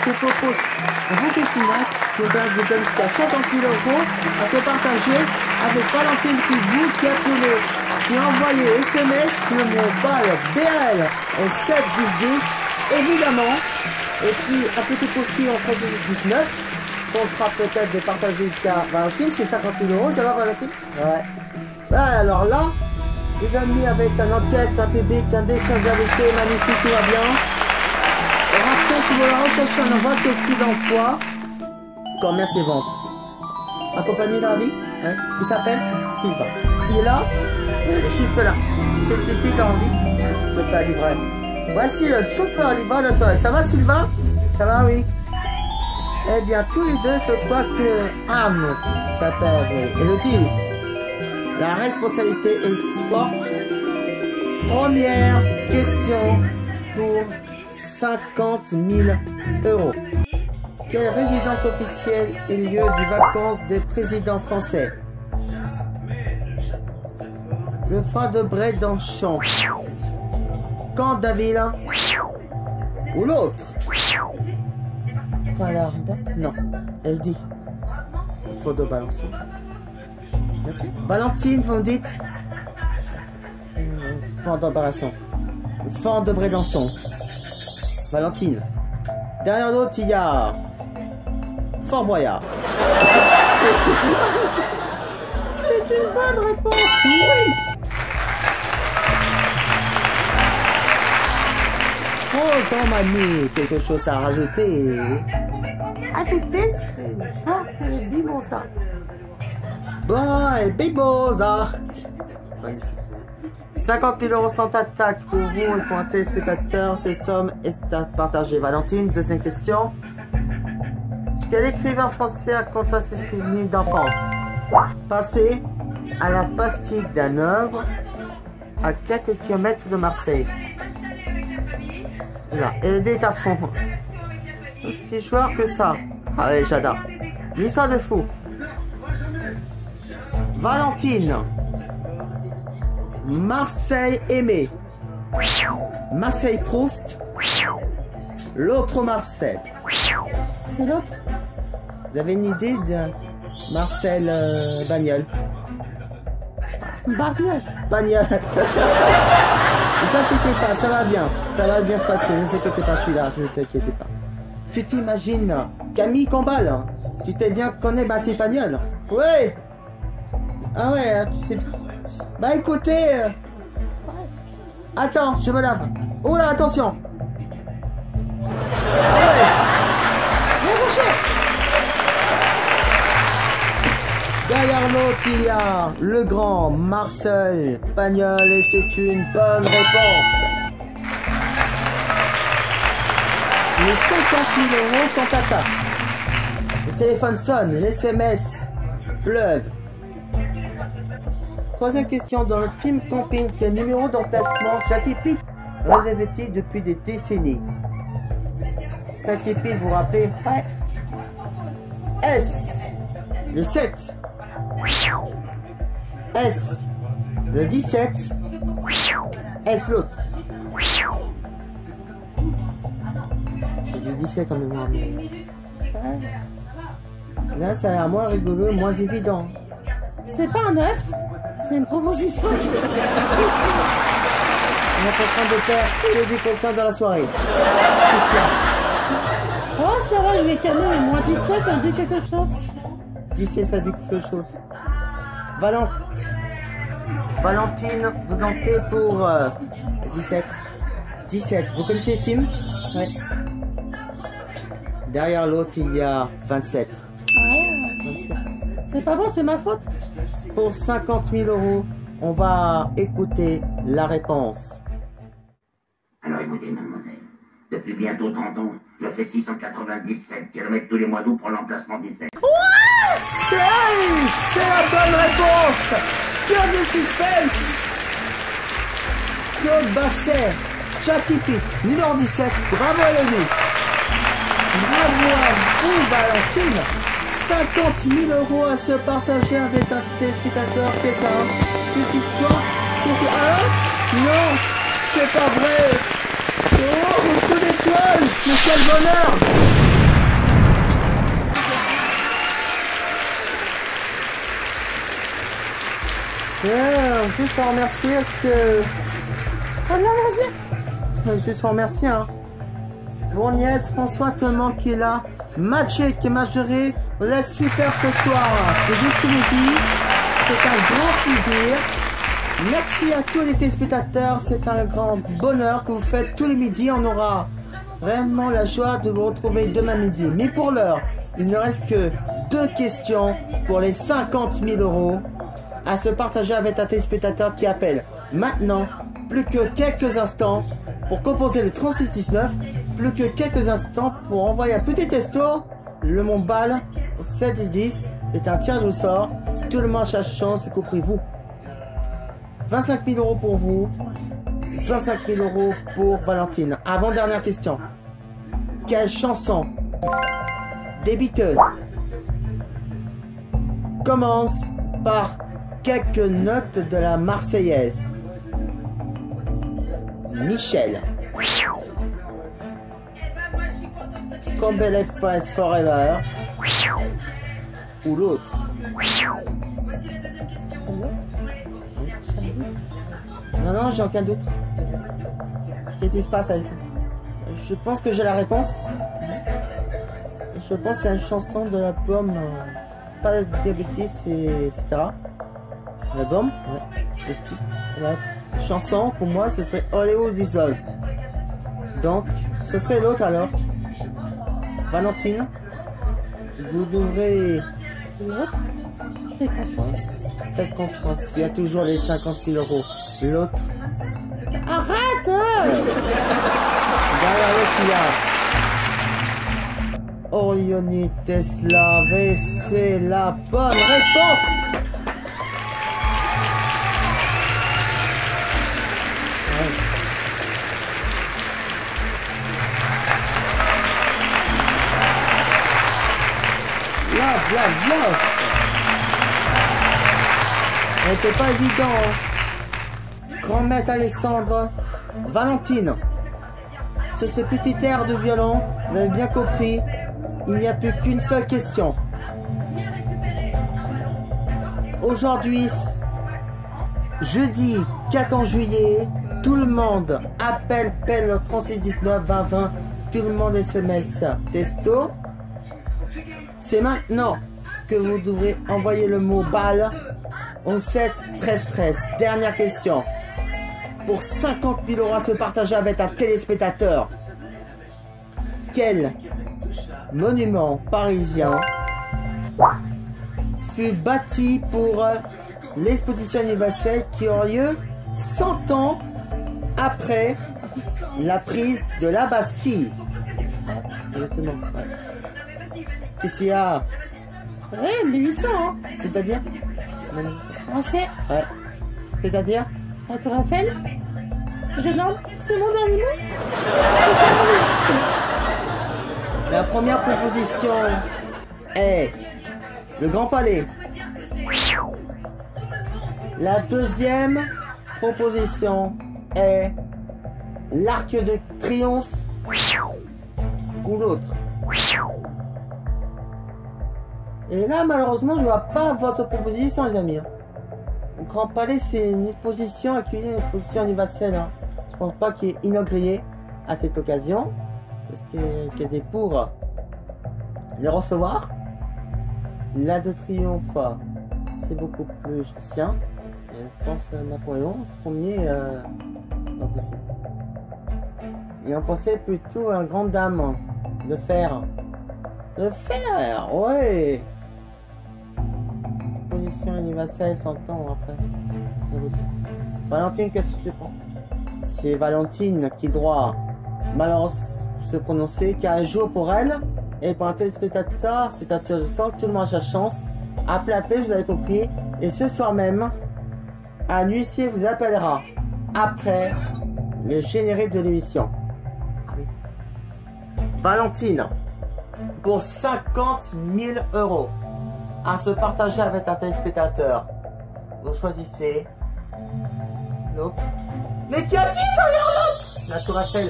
vous propose un bouquet final qui vous donne jusqu'à 50 000 euros à se partager avec Valentine puis vous qui appelez, qui envoyez SMS sur mon balle BL au 7 10 10 évidemment. Et puis un petit poursuit en 19 qu'on fera peut-être de partager jusqu'à Valentine, c'est 50 000 euros, ça va Valentine? Ouais. Alors là, les amis, avec un orchestre, un public, un dessin d'invité magnifique, tout va bien. Rappelez que vous la recherchez un vacatif d'emploi. Commerce et vente. Accompagné dans la vie, hein. Il s'appelle Sylvain. Il est là, juste là. Qu'est-ce qu'il fait dans la vie? C'est pas livré. Voici le chauffeur livreur de la soirée. Ça va Sylvain? Ça va, oui. Eh bien, tous les deux, je crois que Anne s'appelle Elodie. La responsabilité est forte. Première question pour 50 000 euros. Quelle résidence officielle est lieu des vacances des présidents français? Le phare de Bray-dans-Champ. Camp d'Aville ou l'autre? Voilà, non, elle dit. Il faut de balancer. Merci. Valentine, vous me dites? Fort d'embarrassant. Fort de Brédançon. Valentine. Derrière l'autre, il y a Fort Boyard. C'est une bonne réponse, oui. Oh, ça m'a mis quelque chose à rajouter. Ajouter, c'est bon ça. Bon, et Bibozard. 50 000 euros sans attaque pour vous et pour un téléspectateur. Ces sommes est à partager. Valentine, deuxième question. Quel écrivain français a compté ses souvenirs d'enfance? Passé à la pastille d'un œuvre à quelques kilomètres de Marseille. Là, elle est à fond. Si joueur que ça. Allez, j'adore. L'histoire de fou. Valentine. Marseille Aimé. Marseille Proust. L'autre Marcel. C'est l'autre? Vous avez une idée de Marcel Bagnol? Bagnol. Ne vous inquiétez pas, ça va bien. Ça va bien se passer. Ne vous inquiétez pas, je suis là. Je ne vous inquiétez pas. Tu t'imagines Camille Combal? Tu t'es bien connais Bassi Pagnol? Ouais. Ah ouais, tu sais. Bah écoutez. Attends, je me lave. Oh là, attention. Ouais. Derrière l'autre, il y a le grand Marcel Pagnol et c'est une bonne réponse. Les 50 000 euros sont atteints. Le téléphone sonne, les SMS pleuvent. Troisième question, dans le film Camping, quel numéro d'emplacement Jackie Pitt réservé-t-il depuis des décennies? Jackie Pitt, vous vous rappelez? Ouais. S, le 7. S, le 17. S, l'autre. J'ai dit 17 en mémoire. Là, ça a l'air moins rigolo, moins évident. C'est pas un 9, c'est une proposition. On est en train de perdre le 10% dans la soirée. Oh, ça va, je vais calmer, mais moins 17, ça me dit quelque chose. 17, ça dit quelque chose. Valentine, vous entez pour 17. 17, vous connaissez le film? Ouais. Derrière l'autre, il y a 27. C'est pas bon, c'est ma faute. Pour 50 000 euros, on va écouter la réponse. Alors écoutez, mademoiselle, depuis bientôt 30 ans, je fais 697 km tous les mois d'août pour l'emplacement 17. Ouais, c'est la bonne réponse. Cœur de suspense. Claude Basset, Jackie Pitt, numéro 17. Bravo à lui. Bravo à vous, Valentine. 50 000 euros à se partager avec un téléspectateur. Qu'est-ce que ça? Qu'est-ce qui se passe? Qu'est-ce que... Ah non, c'est pas vrai. Oh, beaucoup d'étoiles. Mais quel bonheur. Juste en remercier parce que... Oh non, merci. Juste en remercier, hein. Bourniès, François, tout le monde qui est là. Magic et Marjorie, vous êtes super ce soir. C'est juste midi. C'est un grand plaisir. Merci à tous les téléspectateurs. C'est un grand bonheur que vous faites tous les midis. On aura vraiment la joie de vous retrouver demain midi. Mais pour l'heure, il ne reste que 2 questions pour les 50 000 € à se partager avec un téléspectateur qui appelle maintenant. Plus que quelques instants pour composer le 3619. Plus que quelques instants pour envoyer un petit testo. Le Montbal 710. C'est un tirage au sort. Tout le monde a chance, y compris vous. 25 000 € pour vous. 25 000 € pour Valentine. Avant-dernière question. Quelle chanson des Beatles commence par quelques notes de la Marseillaise? Michel. Strawberry Fries Forever. Ou l'autre. Non, j'ai aucun doute. Qu'est-ce qui se passe avec ça? Je pense que j'ai la réponse. Je pense que c'est une chanson de l'album pas de diabétique, etc. L'album, ouais. Le titre, la chanson, pour moi, ce serait Hollywood Diesel. Donc, ce serait l'autre alors. Valentine, vous devrez... L'autre, je fais confiance. Faites confiance, il y a toujours les 50 000 €. L'autre... Arrête! Derrière l'autre, il y a... Orioni Tesla V, c'est la bonne réponse! Love. C'était pas évident, hein. Grand maître Alexandre. Valentine. Sur ce petit air de violon, vous avez bien compris, il n'y a plus qu'une seule question. Aujourd'hui, jeudi 14 juillet, tout le monde appelle le 3619 2020, tout le monde SMS testo. C'est maintenant que vous devrez envoyer le mot balle au 7 13 13. Dernière question. Pour 50 000 € à se partager avec un téléspectateur. Quel monument parisien fut bâti pour l'exposition universelle qui aura lieu 100 ans après la prise de la Bastille? Exactement. Ouais. Qu'est-ce qu'il y a? Ouais, 1800, hein. C'est-à-dire? Français. Ouais. C'est-à-dire? La Tour Eiffel. Jeune homme, c'est mon dernier mot. La première proposition est le Grand Palais. La deuxième proposition est l'Arc de Triomphe ou l'autre. Et là, malheureusement, je vois pas votre proposition, les amis. Le Grand Palais, c'est une exposition accueillie, une exposition universelle. Hein. Je pense pas qu'il est inauguré à cette occasion. Parce qu'elle est pour les recevoir. La de Triomphe, c'est beaucoup plus ancien. Je pense à Napoléon, premier, pas possible. Et on pensait plutôt à une grande dame de fer. De fer, ouais. Position universelle 100 ans après. Valentine, qu'est-ce que tu penses? C'est Valentine qui doit malheureusement se prononcer, car un jour pour elle et pour un téléspectateur, c'est un tirage au sort, tout le monde a sa chance. Appelez, vous avez compris. Et ce soir même, un huissier vous appellera après le générique de l'émission. Valentine, pour 50 000 € à se partager avec un téléspectateur, vous choisissez l'autre. Mais qu'y a-t-il derrière l'autre? La Tour Eiffel.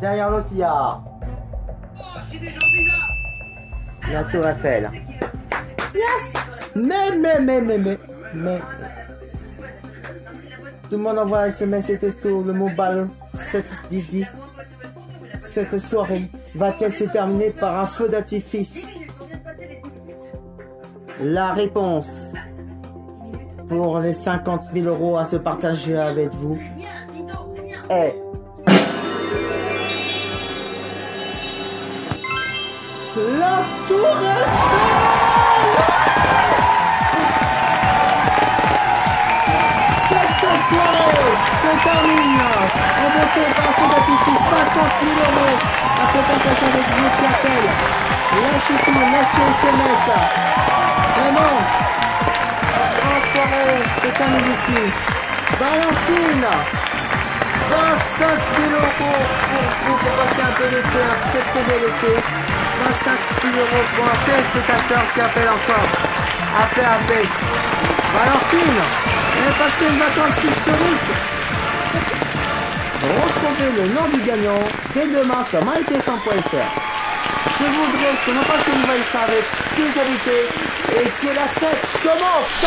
Derrière l'autre, il y a la Tour Eiffel. Yes. Mais. Mais tout le monde envoie SMS et texto le mot balle 7 10 10. Cette soirée va-t-elle se terminer par un feu d'artifice? La réponse pour les 50 000 euros à se partager avec vous est la Tour Eiffel. Cette soirée se termine en beauté par un feu d'artifice 50 000 euros à se partager avec vous qui appelle. Lâchez tout, lâchez SMS. Vraiment, en soirée, c'est terminé ici. Valentine, 25 000 euros pour vous pour passer un bel été, un très très bel été. 25 000 euros pour un téléspectateur qui appelle encore. Appelez. Valentine, elle est passée une vacance historique. Retrouvez le nom du gagnant dès demain sur mytf1.fr. Je voudrais que l'on passe une nouvelle soirée avec des invités et que la fête commence.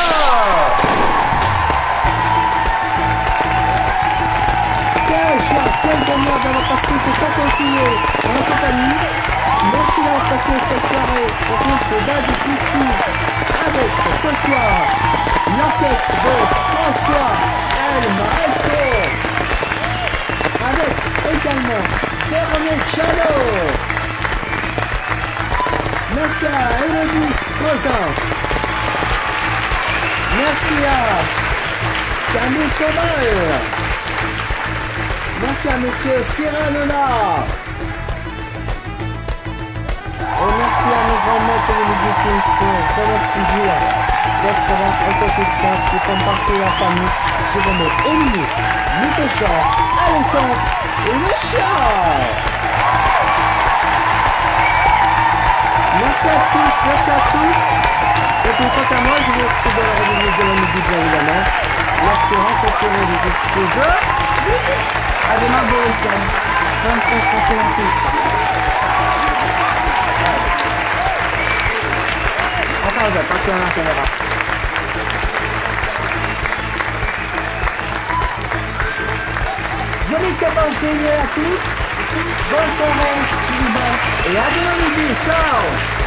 Quelle joie, quelle bonheur d'avoir passé ce 14 juillet en la compagnie. Merci d'avoir passé cette soirée au groupe d'Adi Pistou avec ce soir l'orchestre de François El Maestro avec également Véronique Chalot. Merci à Elodie Crozin. Merci à Camille Cobal. Merci à Monsieur Cyril Léonard. Et merci à nos grands maîtres de l'éducation pour notre plaisir d'être dans notre quotidien qui font partie de la famille. Je vous mets Émilie, Monsieur Chant, Alexandre et le chat. Merci à tous, merci à tous. Et puis quant à moi, je vous retrouve dans la revue de la midi, bien évidemment. Lorsque rencontrerez les équipes de... À demain, bon week-end. Bonne fête, passez la piste. Attends, je vais pas tourner la caméra. Jolie campagne à tous. Bonne soirée, et à demain midi. Ciao.